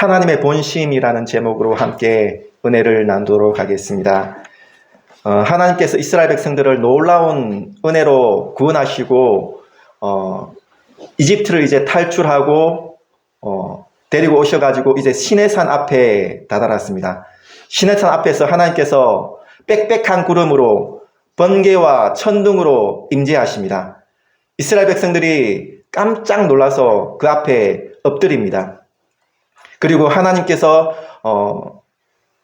하나님의 본심이라는 제목으로 함께 은혜를 나누도록 하겠습니다. 하나님께서 이스라엘 백성들을 놀라운 은혜로 구원하시고 이집트를 이제 탈출하고 데리고 오셔가지고 이제 시내산 앞에 다다랐습니다. 시내산 앞에서 하나님께서 빽빽한 구름으로 번개와 천둥으로 임재하십니다. 이스라엘 백성들이 깜짝 놀라서 그 앞에 엎드립니다. 그리고 하나님께서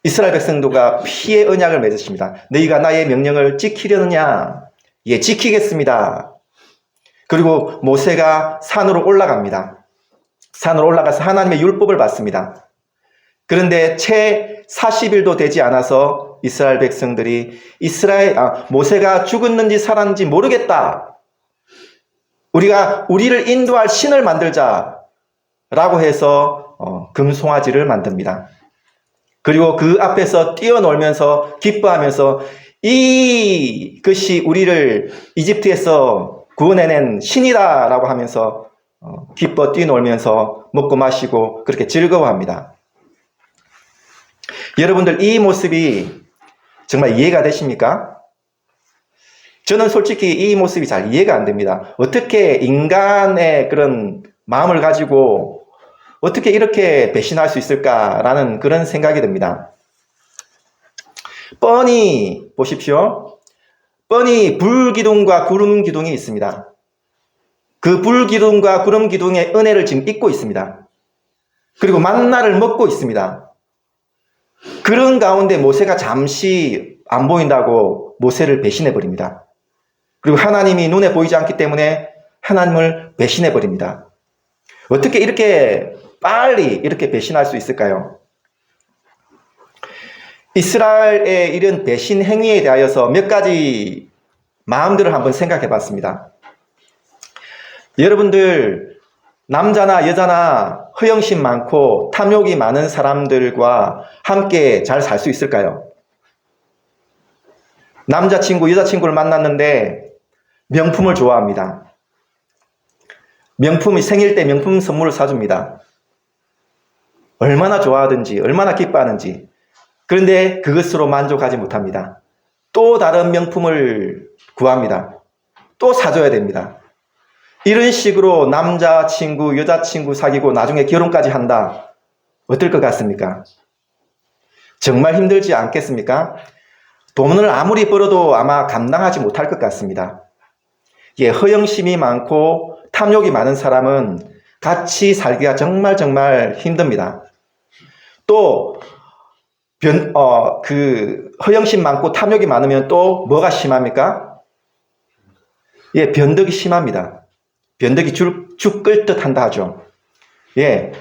이스라엘 백성들과 피의 언약을 맺으십니다. 너희가 나의 명령을 지키려느냐? 예, 지키겠습니다. 그리고 모세가 산으로 올라갑니다. 산으로 올라가서 하나님의 율법을 받습니다. 그런데 채 40일도 되지 않아서 이스라엘 백성들이 모세가 죽었는지 살았는지 모르겠다. 우리를 인도할 신을 만들자 라고 해서 금송아지를 만듭니다. 그리고 그 앞에서 뛰어놀면서 기뻐하면서 이것이 우리를 이집트에서 구원해낸 신이다 라고 하면서 기뻐 뛰어놀면서 먹고 마시고 그렇게 즐거워합니다. 여러분들, 이 모습이 정말 이해가 되십니까? 저는 솔직히 이 모습이 잘 이해가 안 됩니다. 어떻게 인간의 그런 마음을 가지고 어떻게 이렇게 배신할 수 있을까라는 그런 생각이 듭니다. 뻔히 보십시오. 뻔히 불기둥과 구름기둥이 있습니다. 그 불기둥과 구름기둥의 은혜를 지금 잊고 있습니다. 그리고 만나를 먹고 있습니다. 그런 가운데 모세가 잠시 안 보인다고 모세를 배신해버립니다. 그리고 하나님이 눈에 보이지 않기 때문에 하나님을 배신해버립니다. 어떻게 이렇게 빨리 이렇게 배신할 수 있을까요? 이스라엘의 이런 배신 행위에 대하여서 몇 가지 마음들을 한번 생각해 봤습니다. 여러분들, 남자나 여자나 허영심 많고 탐욕이 많은 사람들과 함께 잘 살 수 있을까요? 남자친구, 여자친구를 만났는데 명품을 좋아합니다. 생일 때 명품 선물을 사줍니다. 얼마나 좋아하든지, 얼마나 기뻐하는지. 그런데 그것으로 만족하지 못합니다. 또 다른 명품을 구합니다. 또 사줘야 됩니다. 이런 식으로 남자친구, 여자친구 사귀고 나중에 결혼까지 한다. 어떨 것 같습니까? 정말 힘들지 않겠습니까? 돈을 아무리 벌어도 아마 감당하지 못할 것 같습니다. 예, 허영심이 많고 탐욕이 많은 사람은 같이 살기가 정말 힘듭니다. 또 허영심 많고 탐욕이 많으면 또 뭐가 심합니까? 예, 변덕이 심합니다. 변덕이 죽 끓듯 한다 하죠. 예,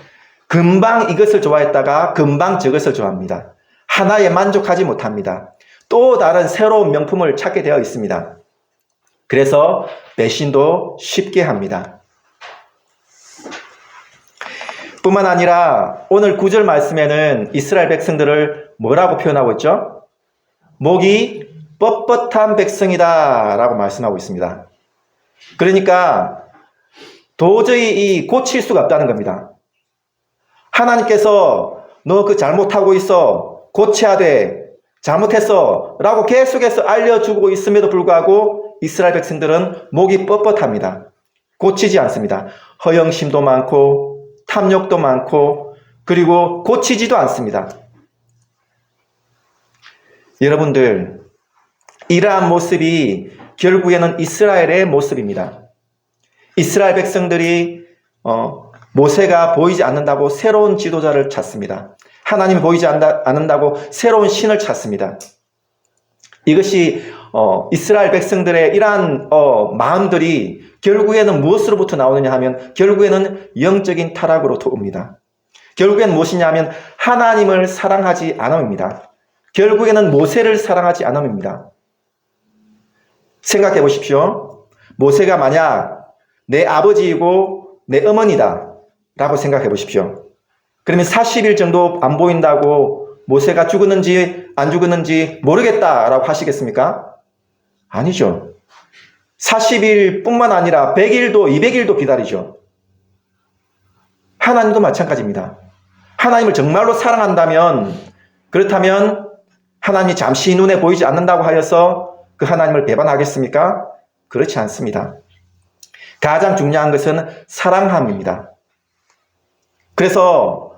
금방 이것을 좋아했다가 금방 저것을 좋아합니다. 하나에 만족하지 못합니다. 또 다른 새로운 명품을 찾게 되어 있습니다. 그래서 배신도 쉽게 합니다. 뿐만 아니라 오늘 9절 말씀에는 이스라엘 백성들을 뭐라고 표현하고 있죠? 목이 뻣뻣한 백성이다 라고 말씀하고 있습니다. 그러니까 도저히 고칠 수가 없다는 겁니다. 하나님께서 너 그 잘못하고 있어, 고쳐야 돼, 잘못했어 라고 계속해서 알려주고 있음에도 불구하고 이스라엘 백성들은 목이 뻣뻣합니다. 고치지 않습니다. 허영심도 많고 탐욕도 많고 그리고 고치지도 않습니다. 여러분들, 이러한 모습이 결국에는 이스라엘의 모습입니다. 이스라엘 백성들이 모세가 보이지 않는다고 새로운 지도자를 찾습니다. 하나님이 보이지 않는다고 새로운 신을 찾습니다. 이것이 이스라엘 백성들의 이러한 마음들이 결국에는 무엇으로부터 나오느냐 하면 결국에는 영적인 타락으로부터 옵니다. 결국에는 무엇이냐 하면 하나님을 사랑하지 않음입니다. 결국에는 모세를 사랑하지 않음입니다. 생각해 보십시오. 모세가 만약 내 아버지이고 내 어머니다 라고 생각해 보십시오. 그러면 40일 정도 안 보인다고 모세가 죽었는지 안 죽었는지 모르겠다라고 하시겠습니까? 아니죠. 40일 뿐만 아니라 100일도 200일도 기다리죠. 하나님도 마찬가지입니다. 하나님을 정말로 사랑한다면, 그렇다면 하나님이 잠시 눈에 보이지 않는다고 하여서 그 하나님을 배반하겠습니까? 그렇지 않습니다. 가장 중요한 것은 사랑함입니다. 그래서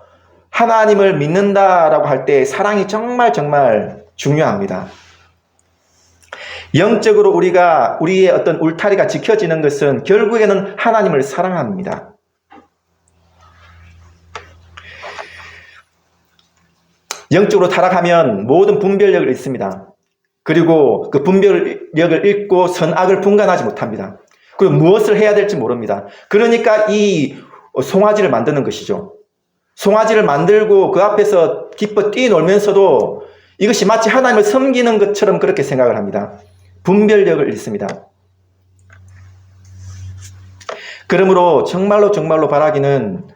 하나님을 믿는다라고 할 때 사랑이 정말 중요합니다. 영적으로 우리의 어떤 울타리가 지켜지는 것은 결국에는 하나님을 사랑합니다. 영적으로 타락하면 모든 분별력을 잃습니다. 그리고 그 분별력을 잃고 선악을 분간하지 못합니다. 그리고 무엇을 해야 될지 모릅니다. 그러니까 이 송아지를 만드는 것이죠. 송아지를 만들고 그 앞에서 기뻐 뛰놀면서도 이것이 마치 하나님을 섬기는 것처럼 그렇게 생각을 합니다. 분별력을 잃습니다. 그러므로 정말로 바라기는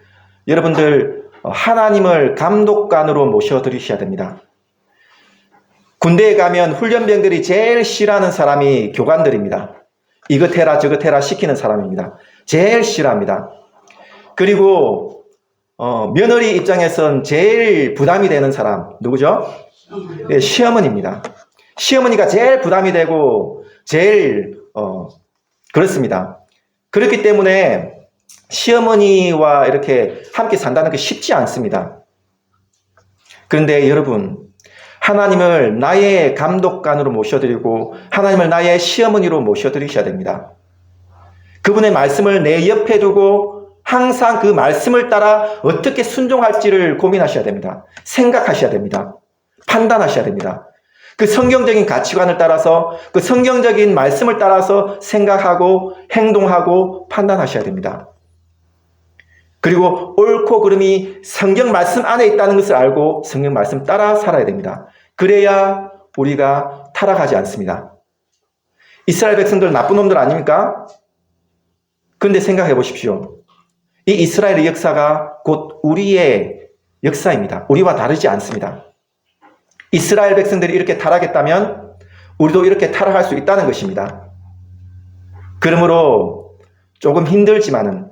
여러분들 하나님을 감독관으로 모셔드리셔야 됩니다. 군대에 가면 훈련병들이 제일 싫어하는 사람이 교관들입니다. 이것 해라 저것 해라 시키는 사람입니다. 제일 싫어합니다. 그리고 며느리 입장에선 제일 부담이 되는 사람 누구죠? 예, 시어머니입니다. 시어머니가 제일 부담이 되고 제일 그렇습니다. 그렇기 때문에 시어머니와 이렇게 함께 산다는 게 쉽지 않습니다. 그런데 여러분, 하나님을 나의 감독관으로 모셔드리고 하나님을 나의 시어머니로 모셔드리셔야 됩니다. 그분의 말씀을 내 옆에 두고 항상 그 말씀을 따라 어떻게 순종할지를 고민하셔야 됩니다. 생각하셔야 됩니다. 판단하셔야 됩니다. 그 성경적인 가치관을 따라서 그 성경적인 말씀을 따라서 생각하고 행동하고 판단하셔야 됩니다. 그리고 옳고 그름이 성경 말씀 안에 있다는 것을 알고 성경 말씀 따라 살아야 됩니다. 그래야 우리가 타락하지 않습니다. 이스라엘 백성들 나쁜 놈들 아닙니까? 그런데 생각해 보십시오. 이 이스라엘의 역사가 곧 우리의 역사입니다. 우리와 다르지 않습니다. 이스라엘 백성들이 이렇게 타락했다면 우리도 이렇게 타락할 수 있다는 것입니다. 그러므로 조금 힘들지만은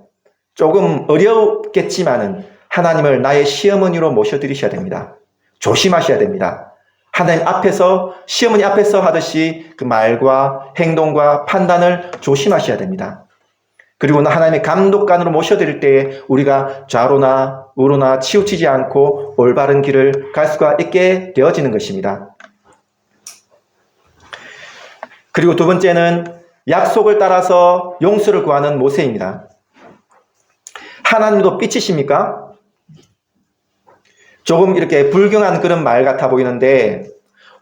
조금 어렵겠지만은 하나님을 나의 시어머니로 모셔드리셔야 됩니다. 조심하셔야 됩니다. 하나님 앞에서 시어머니 앞에서 하듯이 그 말과 행동과 판단을 조심하셔야 됩니다. 그리고 하나님의 감독관으로 모셔드릴 때에 우리가 좌로나 우로나 치우치지 않고 올바른 길을 갈 수가 있게 되어지는 것입니다. 그리고 두 번째는 약속을 따라서 용서를 구하는 모세입니다. 하나님도 삐치십니까? 조금 이렇게 불경한 그런 말 같아 보이는데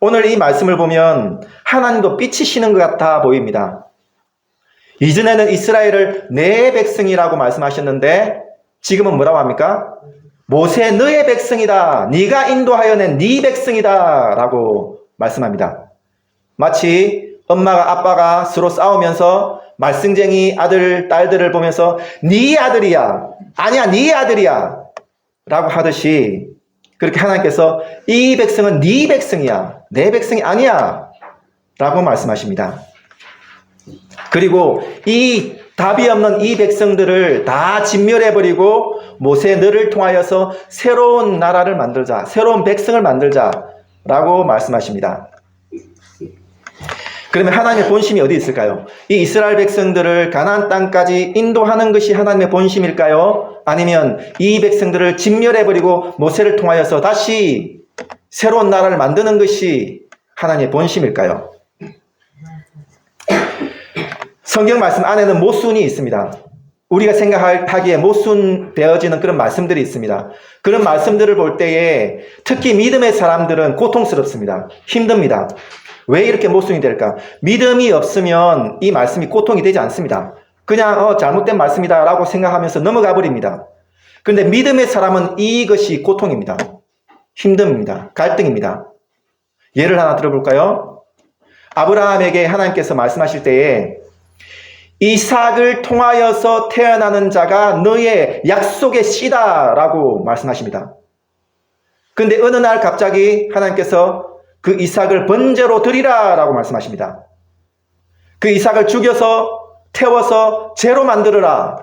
오늘 이 말씀을 보면 하나님도 삐치시는 것 같아 보입니다. 이전에는 이스라엘을 내 백성이라고 말씀하셨는데 지금은 뭐라고 합니까? 모세 너의 백성이다. 네가 인도하여 낸 네 백성이다 라고 말씀합니다. 마치 엄마가 아빠가 서로 싸우면서 말썽쟁이 아들 딸들을 보면서 네 아들이야. 아니야 네 아들이야 라고 하듯이 그렇게 하나님께서 이 백성은 네 백성이야. 내 백성이 아니야 라고 말씀하십니다. 그리고 이 답이 없는 이 백성들을 다 진멸해버리고 모세 너를 통하여서 새로운 나라를 만들자, 새로운 백성을 만들자 라고 말씀하십니다. 그러면 하나님의 본심이 어디 있을까요? 이 이스라엘 백성들을 가나안 땅까지 인도하는 것이 하나님의 본심일까요? 아니면 이 백성들을 진멸해버리고 모세를 통하여서 다시 새로운 나라를 만드는 것이 하나님의 본심일까요? 성경 말씀 안에는 모순이 있습니다. 우리가 생각하기에 모순되어지는 그런 말씀들이 있습니다. 그런 말씀들을 볼 때에 특히 믿음의 사람들은 고통스럽습니다. 힘듭니다. 왜 이렇게 모순이 될까? 믿음이 없으면 이 말씀이 고통이 되지 않습니다. 그냥 잘못된 말씀이다 라고 생각하면서 넘어가 버립니다. 그런데 믿음의 사람은 이것이 고통입니다. 힘듦입니다. 갈등입니다. 예를 하나 들어볼까요? 아브라함에게 하나님께서 말씀하실 때에 이삭을 통하여서 태어나는 자가 너의 약속의 씨다 라고 말씀하십니다. 그런데 어느 날 갑자기 하나님께서 그 이삭을 번제로 드리라 라고 말씀하십니다. 그 이삭을 죽여서 태워서 제로 만들어라.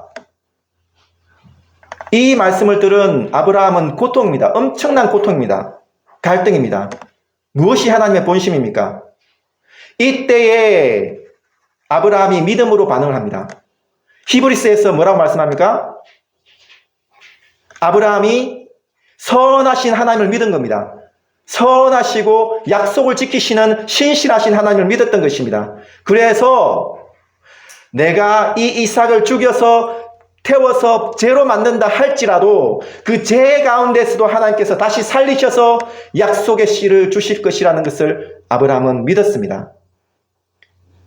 이 말씀을 들은 아브라함은 고통입니다. 엄청난 고통입니다. 갈등입니다. 무엇이 하나님의 본심입니까? 이때에 아브라함이 믿음으로 반응을 합니다. 히브리서에서 뭐라고 말씀합니까? 아브라함이 선하신 하나님을 믿은 겁니다. 선하시고 약속을 지키시는 신실하신 하나님을 믿었던 것입니다. 그래서 내가 이 이삭을 죽여서 태워서 죄로 만든다 할지라도 그 죄 가운데서도 하나님께서 다시 살리셔서 약속의 씨를 주실 것이라는 것을 아브라함은 믿었습니다.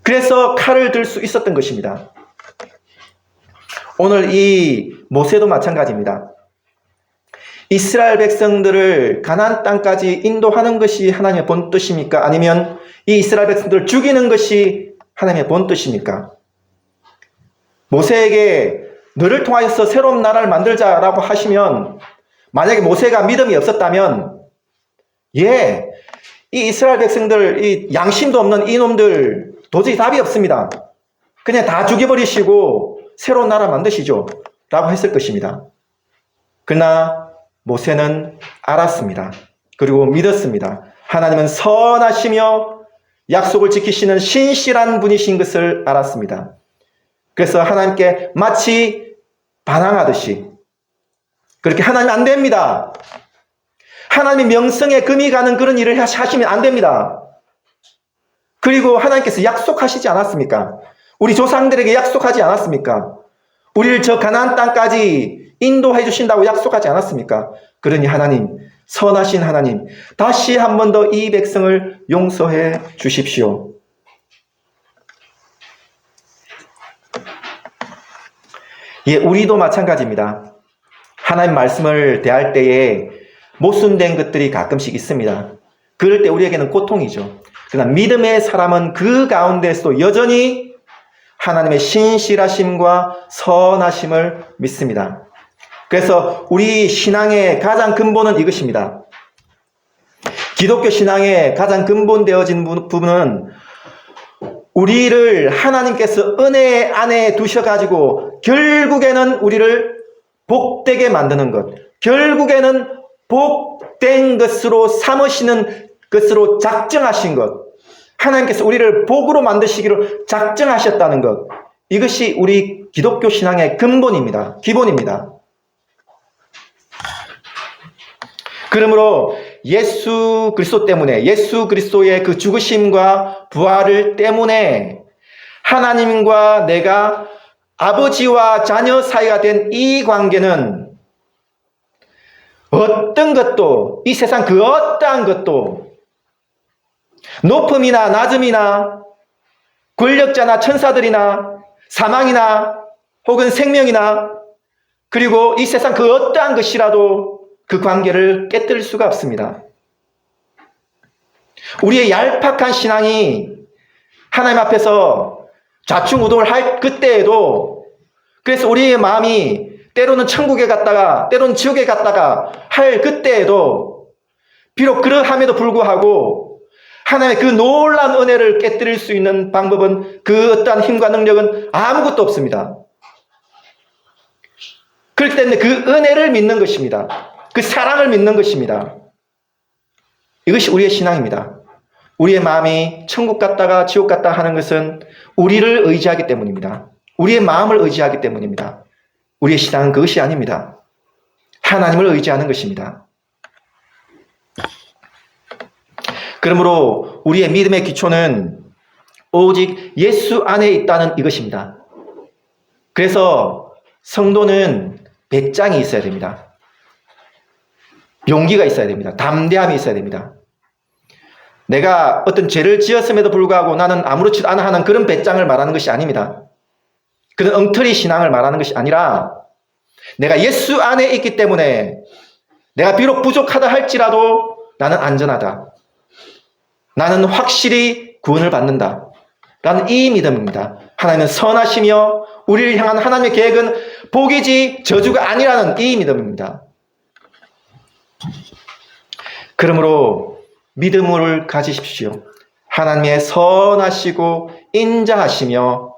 그래서 칼을 들 수 있었던 것입니다. 오늘 이 모세도 마찬가지입니다. 이스라엘 백성들을 가나안 땅까지 인도하는 것이 하나님의 본 뜻입니까? 아니면 이 이스라엘 백성들을 죽이는 것이 하나님의 본 뜻입니까? 모세에게 너를 통하여서 새로운 나라를 만들자라고 하시면, 만약에 모세가 믿음이 없었다면, 이 이스라엘 백성들, 이 양심도 없는 이놈들 도저히 답이 없습니다. 그냥 다 죽여버리시고 새로운 나라 만드시죠 라고 했을 것입니다. 그러나 모세는 알았습니다. 그리고 믿었습니다. 하나님은 선하시며 약속을 지키시는 신실한 분이신 것을 알았습니다. 그래서 하나님께 마치 반항하듯이, 그렇게 하나님 안 됩니다. 하나님의 명성에 금이 가는 그런 일을 하시면 안 됩니다. 그리고 하나님께서 약속하시지 않았습니까? 우리 조상들에게 약속하지 않았습니까? 우리를 저 가나안 땅까지 인도해 주신다고 약속하지 않았습니까? 그러니 하나님, 선하신 하나님, 다시 한 번 더 이 백성을 용서해 주십시오. 우리도 마찬가지입니다. 하나님 말씀을 대할 때에 모순된 것들이 가끔씩 있습니다. 그럴 때 우리에게는 고통이죠. 그러나 믿음의 사람은 그 가운데서도 여전히 하나님의 신실하심과 선하심을 믿습니다. 그래서 우리 신앙의 가장 근본은 이것입니다. 기독교 신앙의 가장 근본되어진 부분은 우리를 하나님께서 은혜 안에 두셔가지고 결국에는 우리를 복되게 만드는 것, 결국에는 복된 것으로 삼으시는 것으로 작정하신 것, 하나님께서 우리를 복으로 만드시기로 작정하셨다는 것, 이것이 우리 기독교 신앙의 근본입니다. 기본입니다. 그러므로 예수 그리스도 때문에, 예수 그리스도의 그 죽으심과 부활을 때문에 하나님과 내가 아버지와 자녀 사이가 된 이 관계는 어떤 것도, 이 세상 그 어떠한 것도, 높음이나 낮음이나 권력자나 천사들이나 사망이나 혹은 생명이나, 그리고 이 세상 그 어떠한 것이라도 그 관계를 깨뜨릴 수가 없습니다. 우리의 얄팍한 신앙이 하나님 앞에서 좌충우돌 할 그때에도, 그래서 우리의 마음이 때로는 천국에 갔다가 때로는 지옥에 갔다가 할 그때에도, 비록 그러함에도 불구하고 하나님의 그 놀라운 은혜를 깨뜨릴 수 있는 방법은, 그 어떠한 힘과 능력은 아무것도 없습니다. 그렇기 때문에 그 은혜를 믿는 것입니다. 그 사랑을 믿는 것입니다. 이것이 우리의 신앙입니다. 우리의 마음이 천국 갔다가 지옥 갔다 하는 것은 우리를 의지하기 때문입니다. 우리의 마음을 의지하기 때문입니다. 우리의 신앙은 그것이 아닙니다. 하나님을 의지하는 것입니다. 그러므로 우리의 믿음의 기초는 오직 예수 안에 있다는 이것입니다. 그래서 성도는 배짱이 있어야 됩니다. 용기가 있어야 됩니다. 담대함이 있어야 됩니다. 내가 어떤 죄를 지었음에도 불구하고 나는 아무렇지도 않아 하는 그런 배짱을 말하는 것이 아닙니다. 그런 엉터리 신앙을 말하는 것이 아니라, 내가 예수 안에 있기 때문에 내가 비록 부족하다 할지라도 나는 안전하다, 나는 확실히 구원을 받는다 라는 이 믿음입니다. 하나님은 선하시며 우리를 향한 하나님의 계획은 복이지 저주가 아니라는 이 믿음입니다. 그러므로 믿음을 가지십시오. 하나님의 선하시고 인자하시며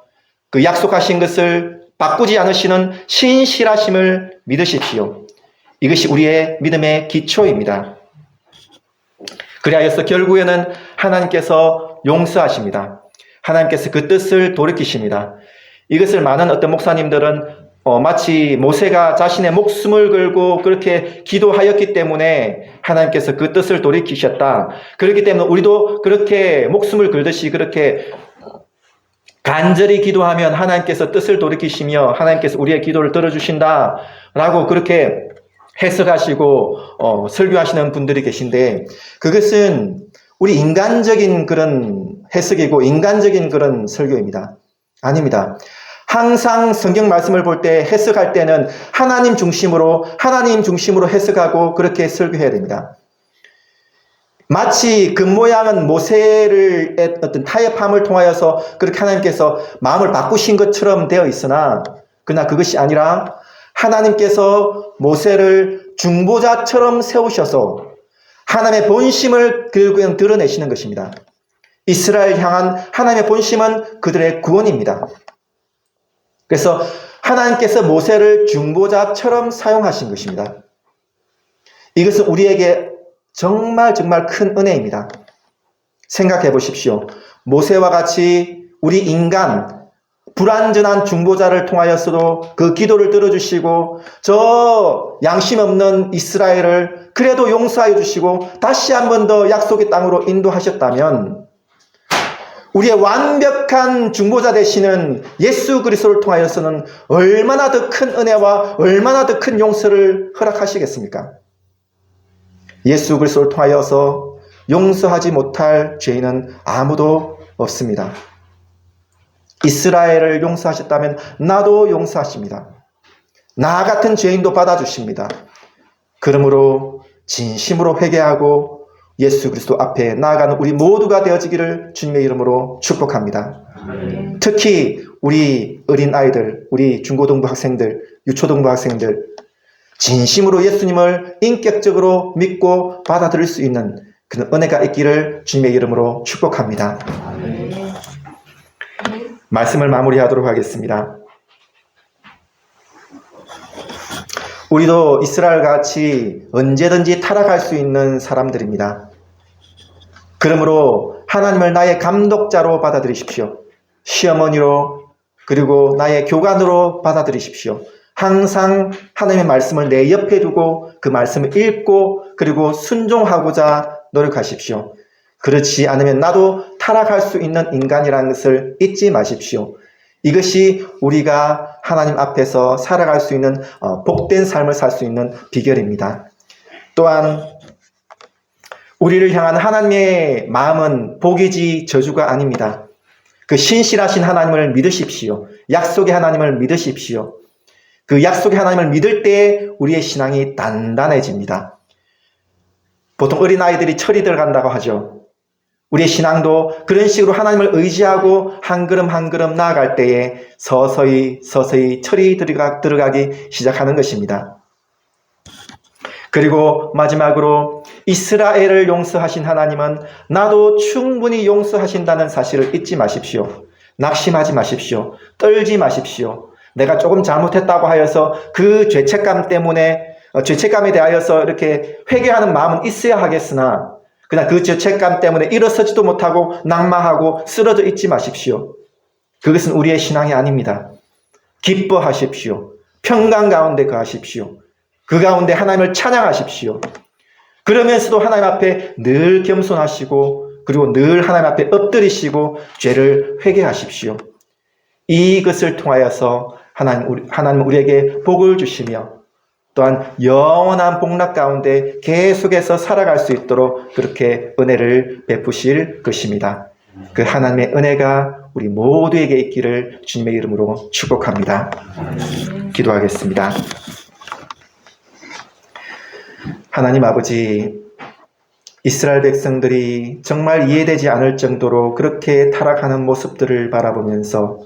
그 약속하신 것을 바꾸지 않으시는 신실하심을 믿으십시오. 이것이 우리의 믿음의 기초입니다. 그리하여서 결국에는 하나님께서 용서하십니다. 하나님께서 그 뜻을 돌이키십니다. 이것을 많은 어떤 목사님들은 마치 모세가 자신의 목숨을 걸고 그렇게 기도하였기 때문에 하나님께서 그 뜻을 돌이키셨다. 그렇기 때문에 우리도 그렇게 목숨을 걸듯이 그렇게 간절히 기도하면 하나님께서 뜻을 돌이키시며 하나님께서 우리의 기도를 들어주신다 라고 그렇게 해석하시고 설교하시는 분들이 계신데, 그것은 우리 인간적인 그런 해석이고 인간적인 그런 설교입니다. 아닙니다. 항상 성경 말씀을 볼 때 해석할 때는 하나님 중심으로 해석하고 그렇게 설교해야 됩니다. 마치 겉모양은 모세를 어떤 타협함을 통하여서 그렇게 하나님께서 마음을 바꾸신 것처럼 되어 있으나, 그러나 그것이 아니라 하나님께서 모세를 중보자처럼 세우셔서 하나님의 본심을 결국엔 드러내시는 것입니다. 이스라엘 향한 하나님의 본심은 그들의 구원입니다. 그래서 하나님께서 모세를 중보자처럼 사용하신 것입니다. 이것은 우리에게 정말 큰 은혜입니다. 생각해 보십시오. 모세와 같이 우리 인간, 불완전한 중보자를 통하여서도 그 기도를 들어주시고 저 양심 없는 이스라엘을 그래도 용서하여 주시고 다시 한 번 더 약속의 땅으로 인도하셨다면, 우리의 완벽한 중보자 되시는 예수 그리스도를 통하여서는 얼마나 더 큰 은혜와 얼마나 더 큰 용서를 허락하시겠습니까? 예수 그리스도를 통하여서 용서하지 못할 죄인은 아무도 없습니다. 이스라엘을 용서하셨다면 나도 용서하십니다. 나 같은 죄인도 받아주십니다. 그러므로 진심으로 회개하고 예수 그리스도 앞에 나아가는 우리 모두가 되어지기를 주님의 이름으로 축복합니다. 특히 우리 어린아이들, 우리 중고등부 학생들, 유초등부 학생들, 진심으로 예수님을 인격적으로 믿고 받아들일 수 있는 그런 은혜가 있기를 주님의 이름으로 축복합니다. 말씀을 마무리하도록 하겠습니다. 우리도 이스라엘 같이 언제든지 타락할 수 있는 사람들입니다. 그러므로 하나님을 나의 감독자로 받아들이십시오. 시어머니로, 그리고 나의 교관으로 받아들이십시오. 항상 하나님의 말씀을 내 옆에 두고 그 말씀을 읽고 그리고 순종하고자 노력하십시오. 그렇지 않으면 나도 타락할 수 있는 인간이라는 것을 잊지 마십시오. 이것이 우리가 하나님 앞에서 살아갈 수 있는 복된 삶을 살 수 있는 비결입니다. 또한 우리를 향한 하나님의 마음은 복이지 저주가 아닙니다. 그 신실하신 하나님을 믿으십시오. 약속의 하나님을 믿으십시오. 그 약속의 하나님을 믿을 때 우리의 신앙이 단단해집니다. 보통 어린아이들이 철이 들어간다고 하죠. 우리의 신앙도 그런 식으로 하나님을 의지하고 한 걸음 한 걸음 나아갈 때에 서서히 철이 들어가기 시작하는 것입니다. 그리고 마지막으로 이스라엘을 용서하신 하나님은 나도 충분히 용서하신다는 사실을 잊지 마십시오. 낙심하지 마십시오. 떨지 마십시오. 내가 조금 잘못했다고 하여서 그 죄책감 때문에 죄책감에 대하여서 이렇게 회개하는 마음은 있어야 하겠으나, 그냥 그 죄책감 때문에 일어서지도 못하고 낙마하고 쓰러져 있지 마십시오. 그것은 우리의 신앙이 아닙니다. 기뻐하십시오. 평강 가운데 거하십시오. 그 가운데 하나님을 찬양하십시오. 그러면서도 하나님 앞에 늘 겸손하시고 그리고 늘 하나님 앞에 엎드리시고 죄를 회개하십시오. 이것을 통하여서 하나님 우리에게 복을 주시며 또한 영원한 복락 가운데 계속해서 살아갈 수 있도록 그렇게 은혜를 베푸실 것입니다. 그 하나님의 은혜가 우리 모두에게 있기를 주님의 이름으로 축복합니다. 기도하겠습니다. 하나님 아버지, 이스라엘 백성들이 정말 이해되지 않을 정도로 그렇게 타락하는 모습들을 바라보면서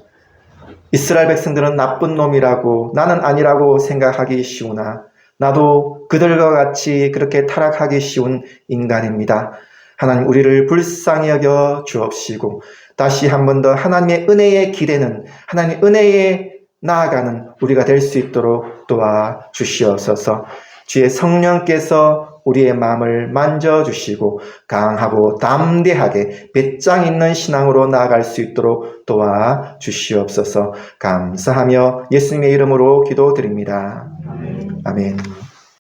이스라엘 백성들은 나쁜 놈이라고, 나는 아니라고 생각하기 쉬우나 나도 그들과 같이 그렇게 타락하기 쉬운 인간입니다. 하나님 우리를 불쌍히 여겨 주옵시고 다시 한 번 더 하나님의 은혜에 기대는, 하나님의 은혜에 나아가는 우리가 될 수 있도록 도와주시옵소서. 주의 성령께서 우리의 마음을 만져주시고 강하고 담대하게 배짱 있는 신앙으로 나아갈 수 있도록 도와주시옵소서. 감사하며 예수님의 이름으로 기도드립니다. 아멘.